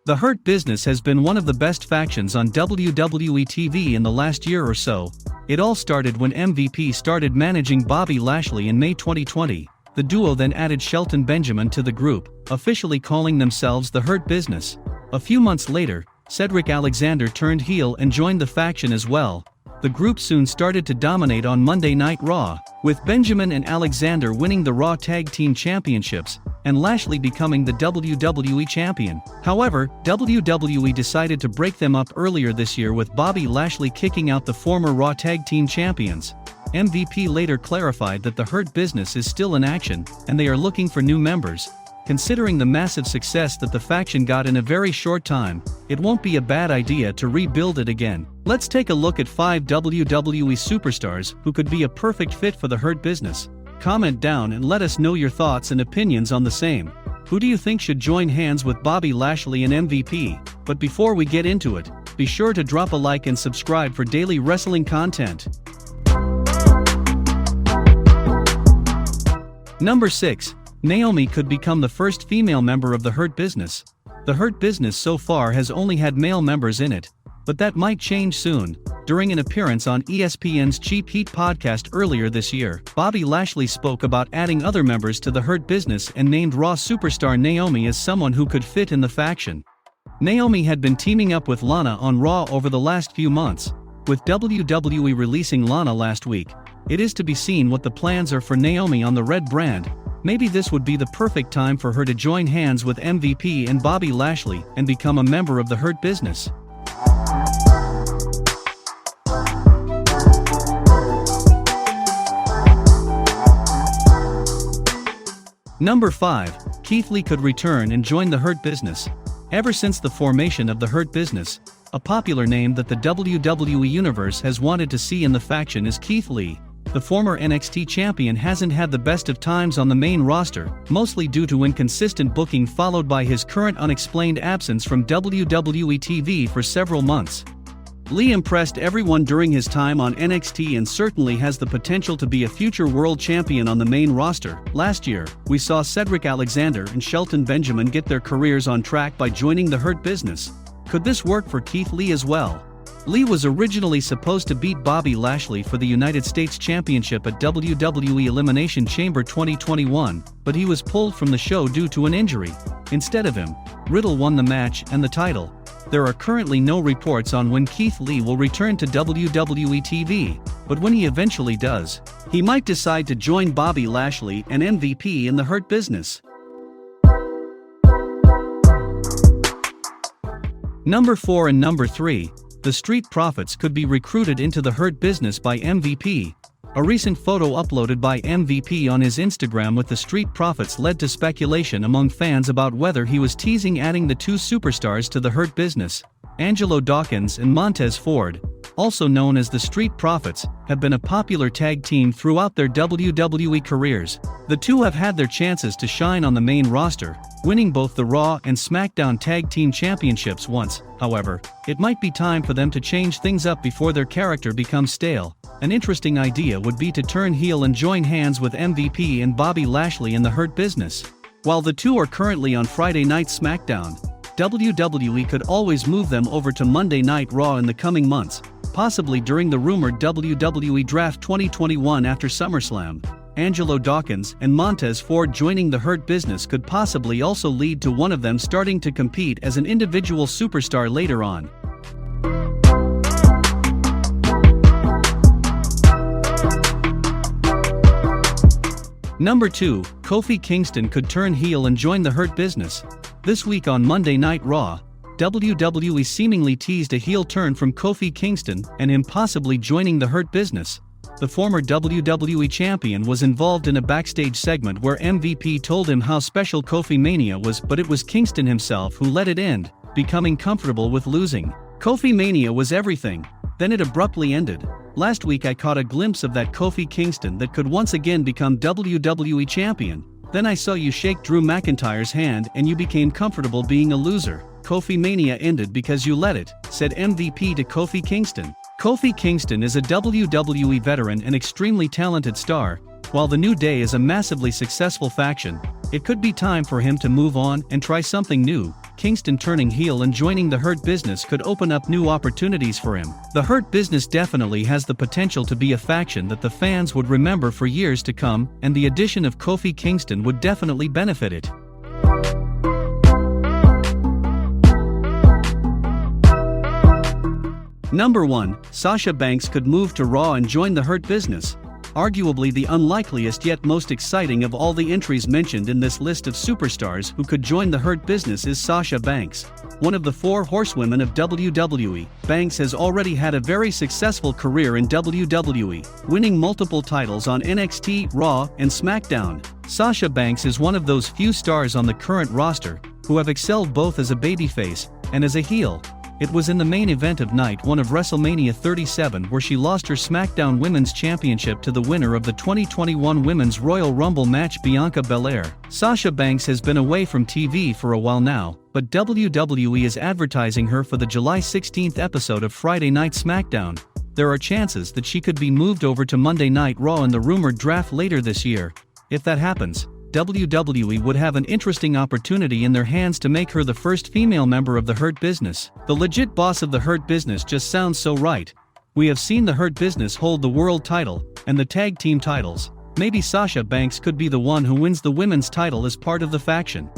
The Hurt Business has been one of the best factions on WWE TV in the last year or so. It all started when MVP started managing Bobby Lashley in May 2020. The duo then added Shelton Benjamin to the group, officially calling themselves the Hurt Business. A few months later, Cedric Alexander turned heel and joined the faction as well. The group soon started to dominate on Monday Night Raw, with Benjamin and Alexander winning the Raw Tag Team Championships, and Lashley becoming the WWE Champion. However, WWE decided to break them up earlier this year with Bobby Lashley kicking out the former Raw Tag Team Champions. MVP later clarified that the Hurt Business is still in action, and they are looking for new members. Considering the massive success that the faction got in a very short time, it won't be a bad idea to rebuild it again. Let's take a look at 5 WWE superstars who could be a perfect fit for the Hurt Business. Comment down and let us know your thoughts and opinions on the same. Who do you think should join hands with Bobby Lashley and MVP? But before we get into it, be sure to drop a like and subscribe for daily wrestling content. Number 6. Naomi could become the first female member of the Hurt Business. The Hurt Business so far has only had male members in it, but that might change soon. During an appearance on ESPN's Cheap Heat podcast earlier this year, Bobby Lashley spoke about adding other members to the Hurt Business and named Raw superstar Naomi as someone who could fit in the faction. Naomi had been teaming up with Lana on Raw over the last few months, with WWE releasing Lana last week. It is to be seen what the plans are for Naomi on the Red brand. Maybe this would be the perfect time for her to join hands with MVP and Bobby Lashley and become a member of the Hurt Business. Number 5. Keith Lee could return and join the Hurt Business. Ever since the formation of the Hurt Business, a popular name that the WWE Universe has wanted to see in the faction is Keith Lee. The former NXT champion hasn't had the best of times on the main roster, mostly due to inconsistent booking followed by his current unexplained absence from WWE TV for several months. Lee impressed everyone during his time on NXT and certainly has the potential to be a future world champion on the main roster. Last year, we saw Cedric Alexander and Shelton Benjamin get their careers on track by joining the Hurt Business. Could this work for Keith Lee as well? Lee was originally supposed to beat Bobby Lashley for the United States Championship at WWE Elimination Chamber 2021, but he was pulled from the show due to an injury. Instead of him, Riddle won the match and the title. There are currently no reports on when Keith Lee will return to WWE TV, but when he eventually does, he might decide to join Bobby Lashley and MVP in the Hurt Business. Number 4 and number 3. The Street Profits could be recruited into the Hurt Business by MVP. A recent photo uploaded by MVP on his Instagram with the Street Profits led to speculation among fans about whether he was teasing adding the two superstars to the Hurt Business. Angelo Dawkins and Montez Ford, also known as the Street Profits, have been a popular tag team throughout their WWE careers. The two have had their chances to shine on the main roster, winning both the Raw and SmackDown Tag Team Championships once. However, it might be time for them to change things up before their character becomes stale. An interesting idea would be to turn heel and join hands with MVP and Bobby Lashley in the Hurt Business. While the two are currently on Friday Night SmackDown, WWE could always move them over to Monday Night Raw in the coming months, possibly during the rumored WWE Draft 2021 after SummerSlam. Angelo Dawkins and Montez Ford joining the Hurt Business could possibly also lead to one of them starting to compete as an individual superstar later on. Number 2. Kofi Kingston could turn heel and join the Hurt Business. This week on Monday Night Raw, WWE seemingly teased a heel turn from Kofi Kingston and him possibly joining the Hurt Business. The former WWE Champion was involved in a backstage segment where MVP told him how special Kofi Mania was, but it was Kingston himself who let it end, becoming comfortable with losing. Kofi Mania was everything, then it abruptly ended. Last week I caught a glimpse of that Kofi Kingston that could once again become WWE Champion. Then I saw you shake Drew McIntyre's hand and you became comfortable being a loser. Kofi Mania ended because you let it, said MVP to Kofi Kingston. Kofi Kingston is a WWE veteran and extremely talented star. While the New Day is a massively successful faction, It could be time for him to move on and try something new. Kingston turning heel and joining the Hurt Business could open up new opportunities for him. The Hurt Business definitely has the potential to be a faction that the fans would remember for years to come, and the addition of Kofi Kingston would definitely benefit it. Number 1. Sasha Banks could move to Raw and join the Hurt Business. Arguably the unlikeliest yet most exciting of all the entries mentioned in this list of superstars who could join the Hurt Business is Sasha Banks. One of the 4 horsewomen of WWE, Banks has already had a very successful career in WWE, winning multiple titles on NXT, Raw, and SmackDown. Sasha Banks is one of those few stars on the current roster who have excelled both as a babyface and as a heel. It was in the main event of Night 1 of WrestleMania 37 where she lost her SmackDown Women's Championship to the winner of the 2021 Women's Royal Rumble match, Bianca Belair. Sasha Banks has been away from TV for a while now, but WWE is advertising her for the July 16th episode of Friday Night SmackDown. There are chances that she could be moved over to Monday Night Raw in the rumored draft later this year. If that happens, WWE would have an interesting opportunity in their hands to make her the first female member of the Hurt Business. The legit boss of the Hurt Business just sounds so right. We have seen the Hurt Business hold the world title and the tag team titles. Maybe Sasha Banks could be the one who wins the women's title as part of the faction.